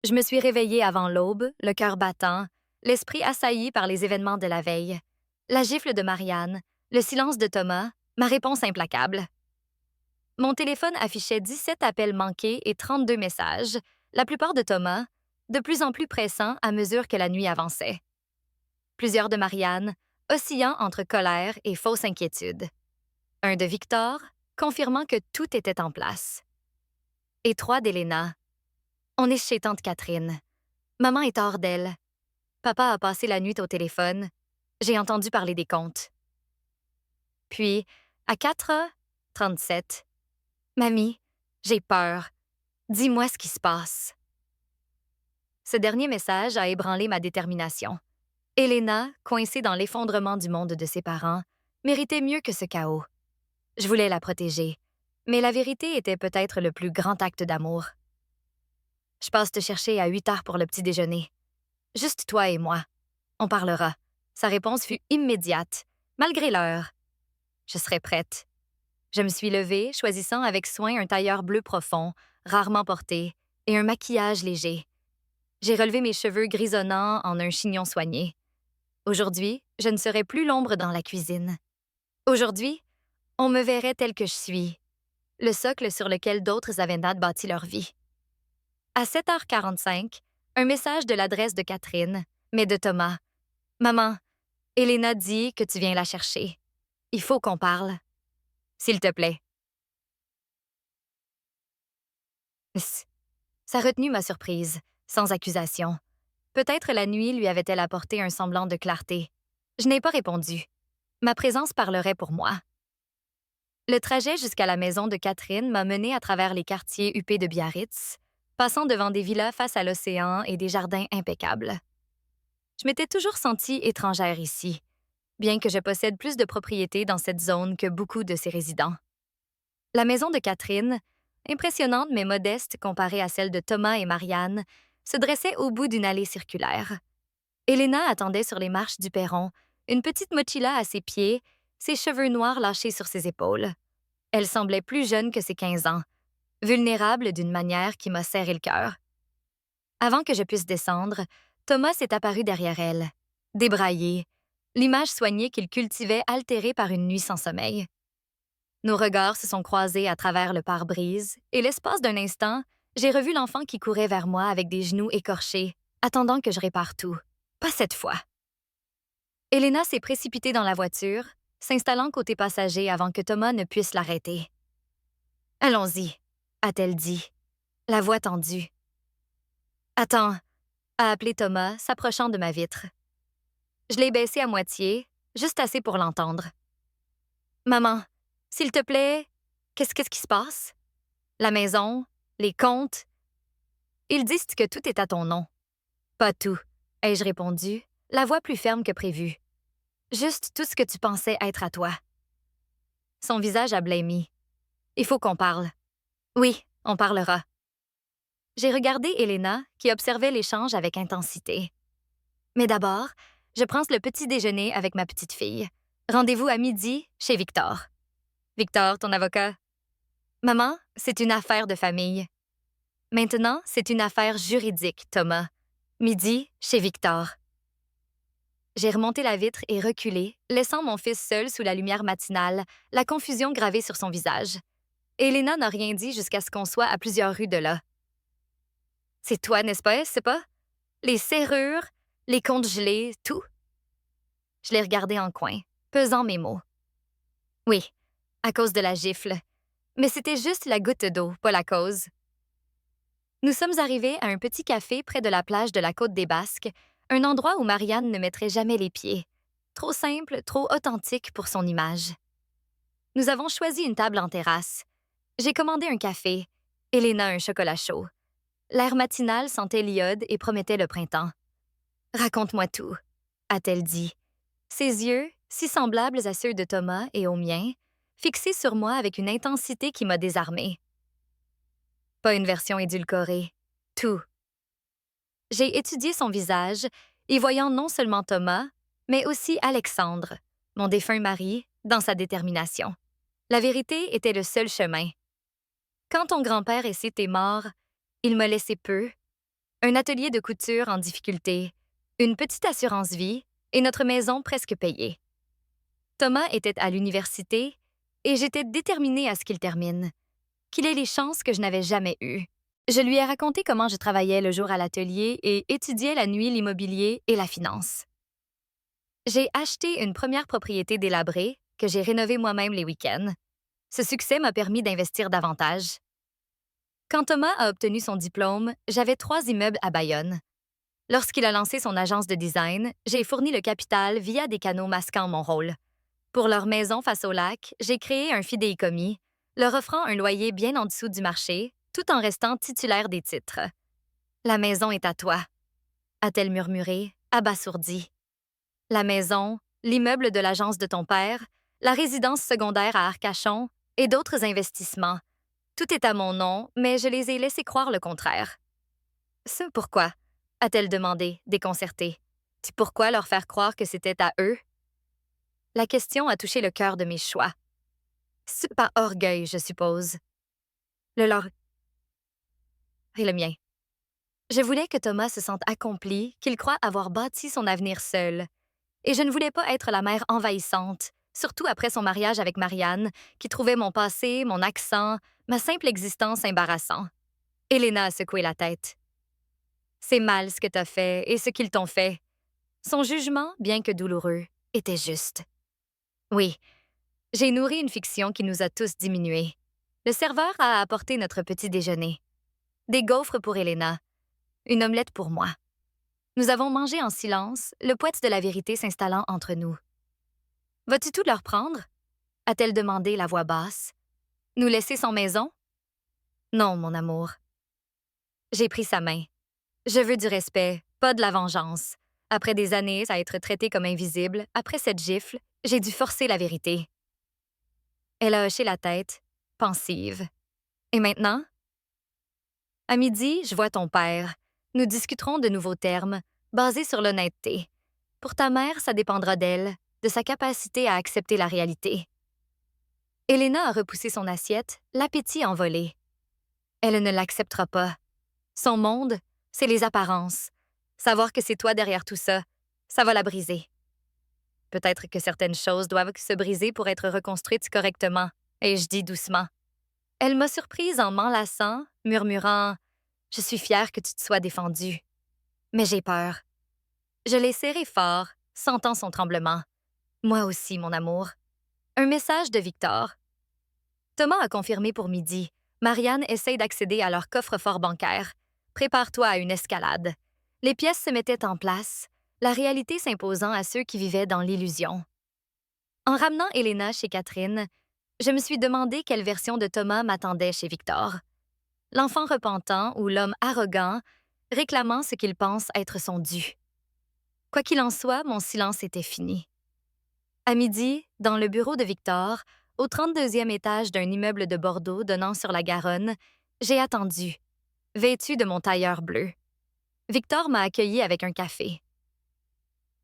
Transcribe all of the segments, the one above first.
Je me suis réveillée avant l'aube, le cœur battant, l'esprit assailli par les événements de la veille. La gifle de Marianne, le silence de Thomas, ma réponse implacable. Mon téléphone affichait 17 appels manqués et 32 messages, la plupart de Thomas, de plus en plus pressants à mesure que la nuit avançait. Plusieurs de Marianne, oscillant entre colère et fausse inquiétude. Un de Victor, confirmant que tout était en place. Et 3 d'Elena. On est chez tante Catherine. Maman est hors d'elle. Papa a passé la nuit au téléphone. J'ai entendu parler des comptes. Puis, à 4h37, Mamie, j'ai peur. Dis-moi ce qui se passe. Ce dernier message a ébranlé ma détermination. Elena, coincée dans l'effondrement du monde de ses parents, méritait mieux que ce chaos. Je voulais la protéger, mais la vérité était peut-être le plus grand acte d'amour. Je passe te chercher à 8h pour le petit déjeuner. Juste toi et moi. On parlera. Sa réponse fut immédiate, malgré l'heure. Je serai prête. Je me suis levée, choisissant avec soin un tailleur bleu profond, rarement porté, et un maquillage léger. J'ai relevé mes cheveux grisonnants en un chignon soigné. Aujourd'hui, je ne serai plus l'ombre dans la cuisine. Aujourd'hui, on me verrait telle que je suis, le socle sur lequel d'autres avaient bâti leur vie. À 7h45, un message de l'adresse de Catherine, mais de Thomas. « Maman, Elena dit que tu viens la chercher. Il faut qu'on parle. S'il te plaît. » Ça a retenu ma surprise, sans accusation. Peut-être la nuit lui avait-elle apporté un semblant de clarté. Je n'ai pas répondu. Ma présence parlerait pour moi. Le trajet jusqu'à la maison de Catherine m'a menée à travers les quartiers huppés de Biarritz, passant devant des villas face à l'océan et des jardins impeccables. Je m'étais toujours sentie étrangère ici, bien que je possède plus de propriétés dans cette zone que beaucoup de ses résidents. La maison de Catherine, impressionnante mais modeste comparée à celle de Thomas et Marianne, se dressait au bout d'une allée circulaire. Elena attendait sur les marches du perron, une petite mochila à ses pieds, ses cheveux noirs lâchés sur ses épaules. Elle semblait plus jeune que ses 15 ans, vulnérable d'une manière qui m'a serré le cœur. Avant que je puisse descendre, Thomas est apparu derrière elle, débraillé, l'image soignée qu'il cultivait altérée par une nuit sans sommeil. Nos regards se sont croisés à travers le pare-brise, et l'espace d'un instant, j'ai revu l'enfant qui courait vers moi avec des genoux écorchés, attendant que je répare tout. Pas cette fois. Elena s'est précipitée dans la voiture, s'installant côté passager avant que Thomas ne puisse l'arrêter. « Allons-y », a-t-elle dit, la voix tendue. « Attends », a appelé Thomas, s'approchant de ma vitre. Je l'ai baissée à moitié, juste assez pour l'entendre. « Maman, s'il te plaît, qu'est-ce qui se passe? La maison, les comptes. Ils disent que tout est à ton nom. »« Pas tout, » ai-je répondu, la voix plus ferme que prévu. « Juste tout ce que tu pensais être à toi. » Son visage a blêmi. « Il faut qu'on parle. »« Oui, on parlera. » J'ai regardé Elena, qui observait l'échange avec intensité. « Mais d'abord, je prends le petit déjeuner avec ma petite fille. Rendez-vous à midi chez Victor. »« Victor, ton avocat? »« Maman, c'est une affaire de famille. »« Maintenant, c'est une affaire juridique, Thomas. Midi chez Victor. » J'ai remonté la vitre et reculé, laissant mon fils seul sous la lumière matinale, la confusion gravée sur son visage. Elena n'a rien dit jusqu'à ce qu'on soit à plusieurs rues de là. « C'est toi, n'est-ce pas, c'est pas? Les serrures, les comptes gelés, tout? » Je l'ai regardé en coin, pesant mes mots. « Oui, à cause de la gifle. Mais c'était juste la goutte d'eau, pas la cause. » Nous sommes arrivés à un petit café près de la plage de la Côte des Basques, un endroit où Marianne ne mettrait jamais les pieds. Trop simple, trop authentique pour son image. Nous avons choisi une table en terrasse. J'ai commandé un café, Elena un chocolat chaud. L'air matinal sentait l'iode et promettait le printemps. « Raconte-moi tout », a-t-elle dit. Ses yeux, si semblables à ceux de Thomas et aux miens, fixés sur moi avec une intensité qui m'a désarmée. Pas une version édulcorée. Tout. J'ai étudié son visage, y voyant non seulement Thomas, mais aussi Alexandre, mon défunt mari, dans sa détermination. La vérité était le seul chemin. Quand ton grand-père est mort, il m'a laissé peu, un atelier de couture en difficulté, une petite assurance-vie et notre maison presque payée. Thomas était à l'université et j'étais déterminée à ce qu'il termine, qu'il ait les chances que je n'avais jamais eues. Je lui ai raconté comment je travaillais le jour à l'atelier et étudiais la nuit l'immobilier et la finance. J'ai acheté une première propriété délabrée que j'ai rénovée moi-même les week-ends. Ce succès m'a permis d'investir davantage. Quand Thomas a obtenu son diplôme, j'avais 3 immeubles à Bayonne. Lorsqu'il a lancé son agence de design, j'ai fourni le capital via des canaux masquant mon rôle. Pour leur maison face au lac, j'ai créé un fidéicommis, leur offrant un loyer bien en dessous du marché, tout en restant titulaire des titres. La maison est à toi, a-t-elle murmuré, abasourdie. La maison, l'immeuble de l'agence de ton père, la résidence secondaire à Arcachon et d'autres investissements. Tout est à mon nom, mais je les ai laissés croire le contraire. Ce pourquoi? A-t-elle demandé, déconcertée. Pourquoi leur faire croire que c'était à eux? La question a touché le cœur de mes choix. C'est par orgueil, je suppose. Le leur et le mien. Je voulais que Thomas se sente accompli, qu'il croie avoir bâti son avenir seul. Et je ne voulais pas être la mère envahissante, surtout après son mariage avec Marianne, qui trouvait mon passé, mon accent, ma simple existence embarrassant. Elena a secoué la tête. C'est mal ce que t'as fait et ce qu'ils t'ont fait. Son jugement, bien que douloureux, était juste. Oui, j'ai nourri une fiction qui nous a tous diminués. Le serveur a apporté notre petit déjeuner. Des gaufres pour Elena, une omelette pour moi. Nous avons mangé en silence, le poète de la vérité s'installant entre nous. « Vas-tu tout leur prendre? » a-t-elle demandé la voix basse. « Nous laisser sans maison? » Non, mon amour. J'ai pris sa main. Je veux du respect, pas de la vengeance. Après des années à être traitée comme invisible, après cette gifle, j'ai dû forcer la vérité. Elle a hoché la tête, pensive. Et maintenant? À midi, je vois ton père. Nous discuterons de nouveaux termes, basés sur l'honnêteté. Pour ta mère, ça dépendra d'elle, de sa capacité à accepter la réalité. Elena a repoussé son assiette, l'appétit envolé. Elle ne l'acceptera pas. Son monde, c'est les apparences. Savoir que c'est toi derrière tout ça, ça va la briser. Peut-être que certaines choses doivent se briser pour être reconstruites correctement, ai-je dit doucement. Elle m'a surprise en m'enlaçant, murmurant « Je suis fière que tu te sois défendue. » Mais j'ai peur. Je l'ai serré fort, sentant son tremblement. Moi aussi, mon amour. Un message de Victor. Thomas a confirmé pour midi. Marianne essaye d'accéder à leur coffre-fort bancaire. Prépare-toi à une escalade. Les pièces se mettaient en place, la réalité s'imposant à ceux qui vivaient dans l'illusion. En ramenant Elena chez Catherine, je me suis demandé quelle version de Thomas m'attendait chez Victor. L'enfant repentant ou l'homme arrogant, réclamant ce qu'il pense être son dû. Quoi qu'il en soit, mon silence était fini. À midi, dans le bureau de Victor, au 32e étage d'un immeuble de Bordeaux donnant sur la Garonne, j'ai attendu, vêtue de mon tailleur bleu. Victor m'a accueilli avec un café.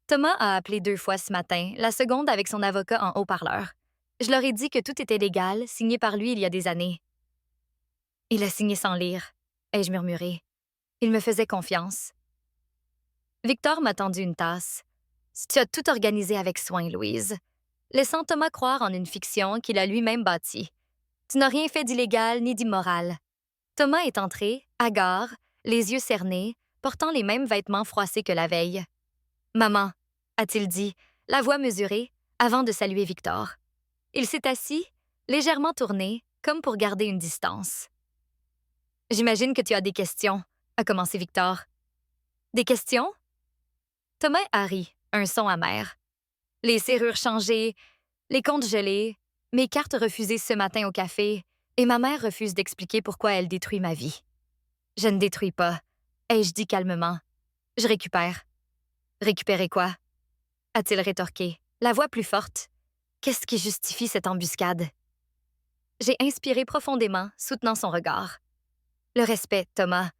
Thomas a appelé 2 fois ce matin, la seconde avec son avocat en haut-parleur. Je leur ai dit que tout était légal, signé par lui il y a des années. Il a signé sans lire, ai-je murmuré. Il me faisait confiance. Victor m'a tendu une tasse. Tu as tout organisé avec soin, Louise, laissant Thomas croire en une fiction qu'il a lui-même bâtie. Tu n'as rien fait d'illégal ni d'immoral. Thomas est entré, hagard, les yeux cernés, portant les mêmes vêtements froissés que la veille. « Maman », a-t-il dit, la voix mesurée, avant de saluer Victor. Il s'est assis, légèrement tourné, comme pour garder une distance. « J'imagine que tu as des questions », a commencé Victor. « Des questions? » Thomas a ri, un son amer. Les serrures changées, les comptes gelés, mes cartes refusées ce matin au café, et ma mère refuse d'expliquer pourquoi elle détruit ma vie. Je ne détruis pas, ai-je dit calmement. Je récupère. Récupérer quoi? A-t-il rétorqué, la voix plus forte. Qu'est-ce qui justifie cette embuscade? J'ai inspiré profondément, soutenant son regard. Le respect, Thomas.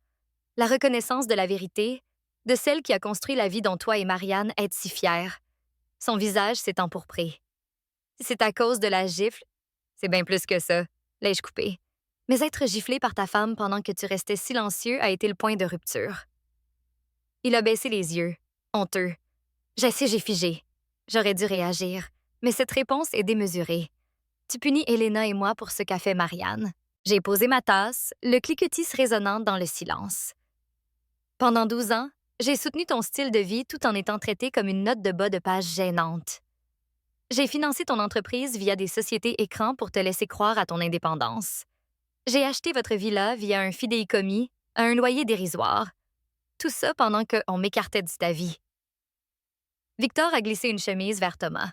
La reconnaissance de la vérité, de celle qui a construit la vie dont toi et Marianne êtes si fiers. Son visage s'est empourpré. Si c'est à cause de la gifle, c'est bien plus que ça, l'ai-je coupé. Mais être giflé par ta femme pendant que tu restais silencieux a été le point de rupture. Il a baissé les yeux, honteux. J'ai figé. J'aurais dû réagir, mais cette réponse est démesurée. Tu punis Elena et moi pour ce qu'a fait Marianne. J'ai posé ma tasse, le cliquetis résonnant dans le silence. Pendant 12 ans, j'ai soutenu ton style de vie tout en étant traité comme une note de bas de page gênante. J'ai financé ton entreprise via des sociétés écrans pour te laisser croire à ton indépendance. J'ai acheté votre villa via un fidéicommis à un loyer dérisoire. Tout ça pendant qu'on m'écartait de ta vie. Victor a glissé une chemise vers Thomas.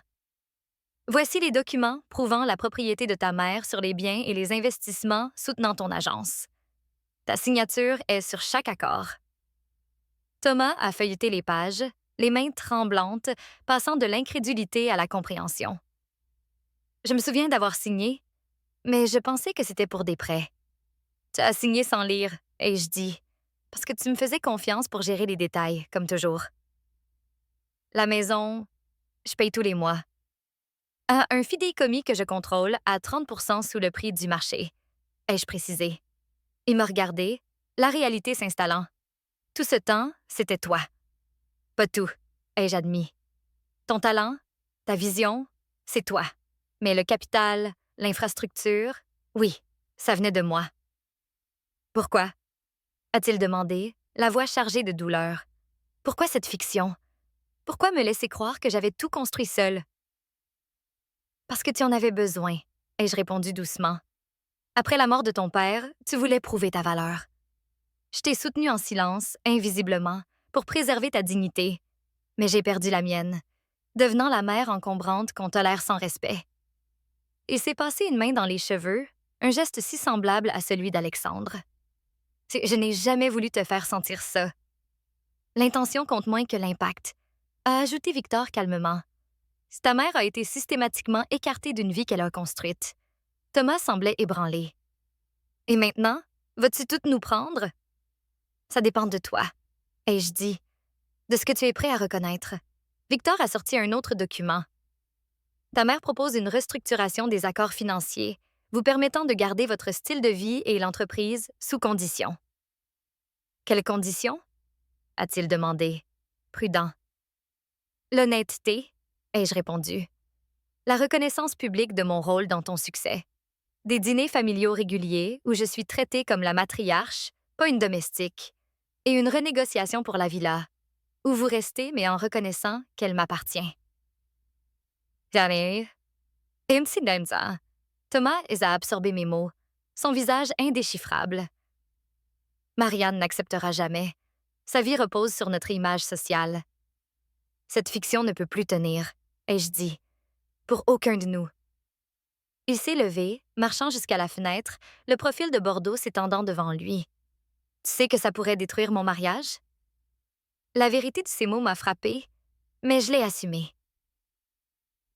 Voici les documents prouvant la propriété de ta mère sur les biens et les investissements soutenant ton agence. Ta signature est sur chaque accord. Thomas a feuilleté les pages, les mains tremblantes, passant de l'incrédulité à la compréhension. Je me souviens d'avoir signé, mais je pensais que c'était pour des prêts. Tu as signé sans lire, ai-je dit, parce que tu me faisais confiance pour gérer les détails, comme toujours. La maison, je paye tous les mois. À un fidéicommis que je contrôle à 30 % sous le prix du marché, ai-je précisé. Il m'a regardé, la réalité s'installant. Tout ce temps, c'était toi. Pas tout, ai-je admis. Ton talent, ta vision, c'est toi. Mais le capital, l'infrastructure, oui, ça venait de moi. Pourquoi? A-t-il demandé, la voix chargée de douleur. Pourquoi cette fiction? Pourquoi me laisser croire que j'avais tout construit seule? Parce que tu en avais besoin, ai-je répondu doucement. Après la mort de ton père, tu voulais prouver ta valeur. Je t'ai soutenu en silence, invisiblement, pour préserver ta dignité. Mais j'ai perdu la mienne, devenant la mère encombrante qu'on tolère sans respect. Il s'est passé une main dans les cheveux, un geste si semblable à celui d'Alexandre. Je n'ai jamais voulu te faire sentir ça. L'intention compte moins que l'impact, a ajouté Victor calmement. Ta mère a été systématiquement écartée d'une vie qu'elle a construite. Thomas semblait ébranlé. Et maintenant, vas-tu toutes nous prendre? Ça dépend de toi, ai-je dit, de ce que tu es prêt à reconnaître. Victor a sorti un autre document. Ta mère propose une restructuration des accords financiers, vous permettant de garder votre style de vie et l'entreprise sous conditions. Quelles conditions? A-t-il demandé, prudent. L'honnêteté, ai-je répondu. La reconnaissance publique de mon rôle dans ton succès. Des dîners familiaux réguliers où je suis traitée comme la matriarche, pas une domestique. Et une renégociation pour la villa, où vous restez mais en reconnaissant qu'elle m'appartient. Janine, incidenta. Thomas a absorbé mes mots, son visage indéchiffrable. Marianne n'acceptera jamais. Sa vie repose sur notre image sociale. Cette fiction ne peut plus tenir, ai-je dit, pour aucun de nous. Il s'est levé, marchant jusqu'à la fenêtre, le profil de Bordeaux s'étendant devant lui. Tu sais que ça pourrait détruire mon mariage? La vérité de ces mots m'a frappée, mais je l'ai assumé.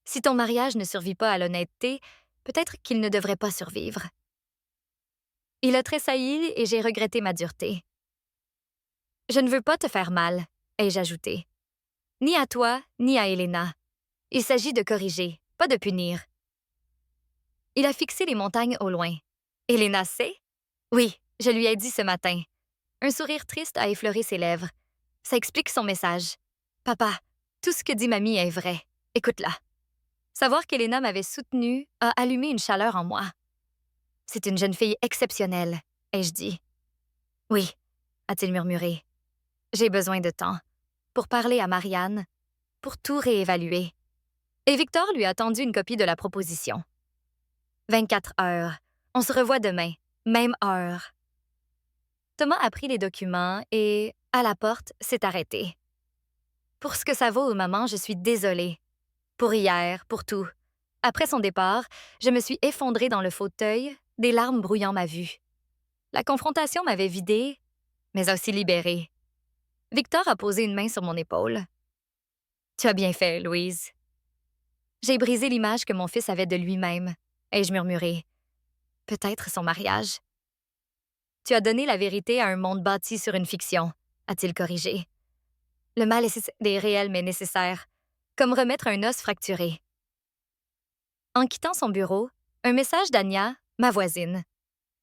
Si ton mariage ne survit pas à l'honnêteté, peut-être qu'il ne devrait pas survivre. Il a tressailli et j'ai regretté ma dureté. Je ne veux pas te faire mal, ai-je ajouté. Ni à toi, ni à Elena. Il s'agit de corriger, pas de punir. Il a fixé les montagnes au loin. Elena sait? Oui, je lui ai dit ce matin. Un sourire triste a effleuré ses lèvres. Ça explique son message. Papa, tout ce que dit mamie est vrai. Écoute-la. Savoir qu'Elena m'avait soutenue a allumé une chaleur en moi. C'est une jeune fille exceptionnelle, ai-je dit. Oui, a-t-il murmuré. J'ai besoin de temps. Pour parler à Marianne, pour tout réévaluer. Et Victor lui a tendu une copie de la proposition. 24 heures. On se revoit demain, même heure. Thomas a pris les documents et, à la porte, s'est arrêté. Pour ce que ça vaut, maman, je suis désolée. Pour hier, pour tout. Après son départ, je me suis effondrée dans le fauteuil, des larmes brouillant ma vue. La confrontation m'avait vidée, mais aussi libérée. Victor a posé une main sur mon épaule. Tu as bien fait, Louise. J'ai brisé l'image que mon fils avait de lui-même, ai-je murmuré. Peut-être son mariage. Tu as donné la vérité à un monde bâti sur une fiction, a-t-il corrigé. Le mal est réel mais nécessaire, comme remettre un os fracturé. En quittant son bureau, un message d'Anya, ma voisine.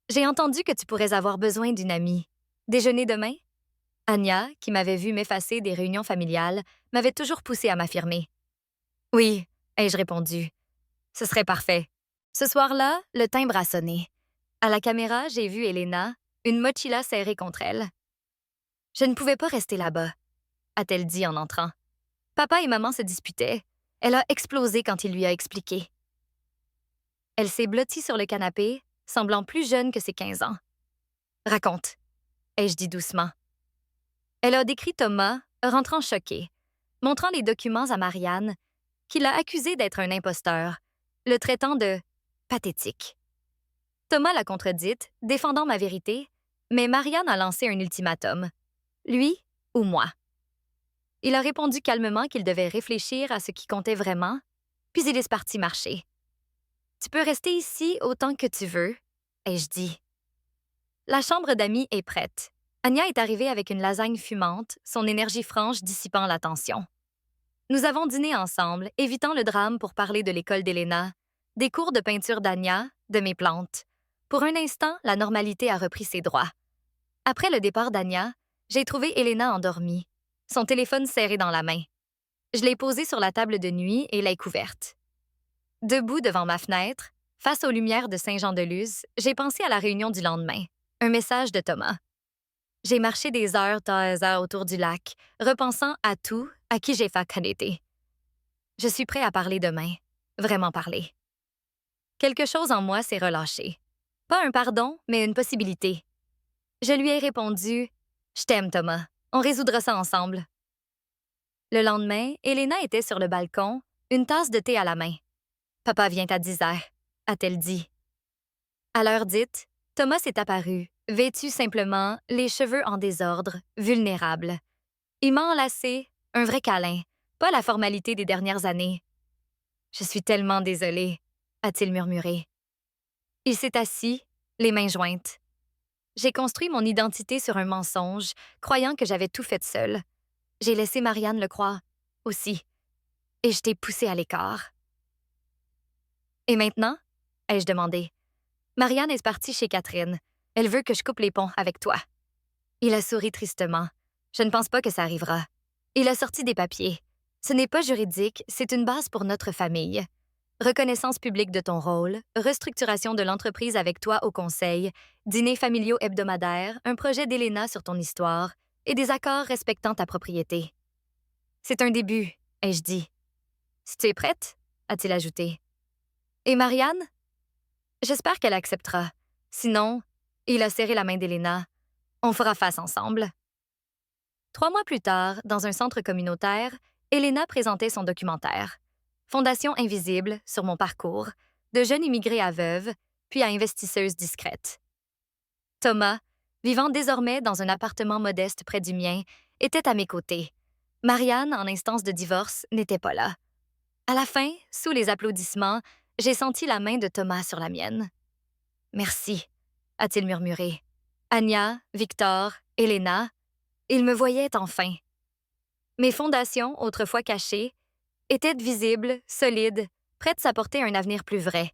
J'ai entendu que tu pourrais avoir besoin d'une amie. Déjeuner demain? Anya, qui m'avait vu m'effacer des réunions familiales, m'avait toujours poussé à m'affirmer. Oui, ai-je répondu. Ce serait parfait. Ce soir-là, le timbre a sonné. À la caméra, j'ai vu Elena, une mochila serrée contre elle. Je ne pouvais pas rester là-bas, a-t-elle dit en entrant. Papa et maman se disputaient. Elle a explosé quand il lui a expliqué. Elle s'est blottie sur le canapé, semblant plus jeune que ses 15 ans. Raconte, ai-je dit doucement. Elle a décrit Thomas, rentrant choqué, montrant les documents à Marianne, qui l'a accusé d'être un imposteur, le traitant de pathétique. Thomas l'a contredite, défendant ma vérité, mais Marianne a lancé un ultimatum. Lui ou moi. Il a répondu calmement qu'il devait réfléchir à ce qui comptait vraiment, puis il est parti marcher. Tu peux rester ici autant que tu veux, ai-je dit. La chambre d'amis est prête. Anya est arrivée avec une lasagne fumante, son énergie franche dissipant la tension. Nous avons dîné ensemble, évitant le drame pour parler de l'école d'Elena, des cours de peinture d'Anya, de mes plantes. Pour un instant, la normalité a repris ses droits. Après le départ d'Anya, j'ai trouvé Elena endormie, son téléphone serré dans la main. Je l'ai posé sur la table de nuit et l'ai couverte. Debout devant ma fenêtre, face aux lumières de Saint-Jean-de-Luz, j'ai pensé à la réunion du lendemain, un message de Thomas. J'ai marché des heures autour du lac, repensant à tout à qui j'ai fait connaître. Je suis prêt à parler demain, vraiment parler. Quelque chose en moi s'est relâché. Pas un pardon, mais une possibilité. Je lui ai répondu « Je t'aime, Thomas. On résoudra ça ensemble. » Le lendemain, Elena était sur le balcon, une tasse de thé à la main. « Papa vient à 10 heures, a-t-elle dit. À l'heure dite, Thomas est apparu, vêtu simplement, les cheveux en désordre, vulnérable. Il m'a enlacé, un vrai câlin, pas la formalité des dernières années. « Je suis tellement désolée, » a-t-il murmuré. Il s'est assis, les mains jointes. J'ai construit mon identité sur un mensonge, croyant que j'avais tout fait seule. J'ai laissé Marianne le croire, aussi. Et je t'ai poussé à l'écart. Et maintenant? Ai-je demandé. Marianne est partie chez Catherine. Elle veut que je coupe les ponts avec toi. Il a souri tristement. Je ne pense pas que ça arrivera. Il a sorti des papiers. Ce n'est pas juridique, c'est une base pour notre famille. Reconnaissance publique de ton rôle, restructuration de l'entreprise avec toi au conseil, dîners familiaux hebdomadaires, un projet d'Elena sur ton histoire et des accords respectant ta propriété. C'est un début, ai-je dit. Si tu es prête, a-t-il ajouté. Et Marianne? J'espère qu'elle acceptera. Sinon, il a serré la main d'Elena. On fera face ensemble. 3 mois plus tard, dans un centre communautaire, Elena présentait son documentaire. Fondation invisible, sur mon parcours, de jeune immigrée à veuve, puis à investisseuse discrète. Thomas, vivant désormais dans un appartement modeste près du mien, était à mes côtés. Marianne, en instance de divorce, n'était pas là. À la fin, sous les applaudissements, j'ai senti la main de Thomas sur la mienne. « Merci », a-t-il murmuré. Anya, Victor, Elena, ils me voyaient enfin. Mes fondations, autrefois cachées, étaient visibles, solides, prêtes à porter un avenir plus vrai.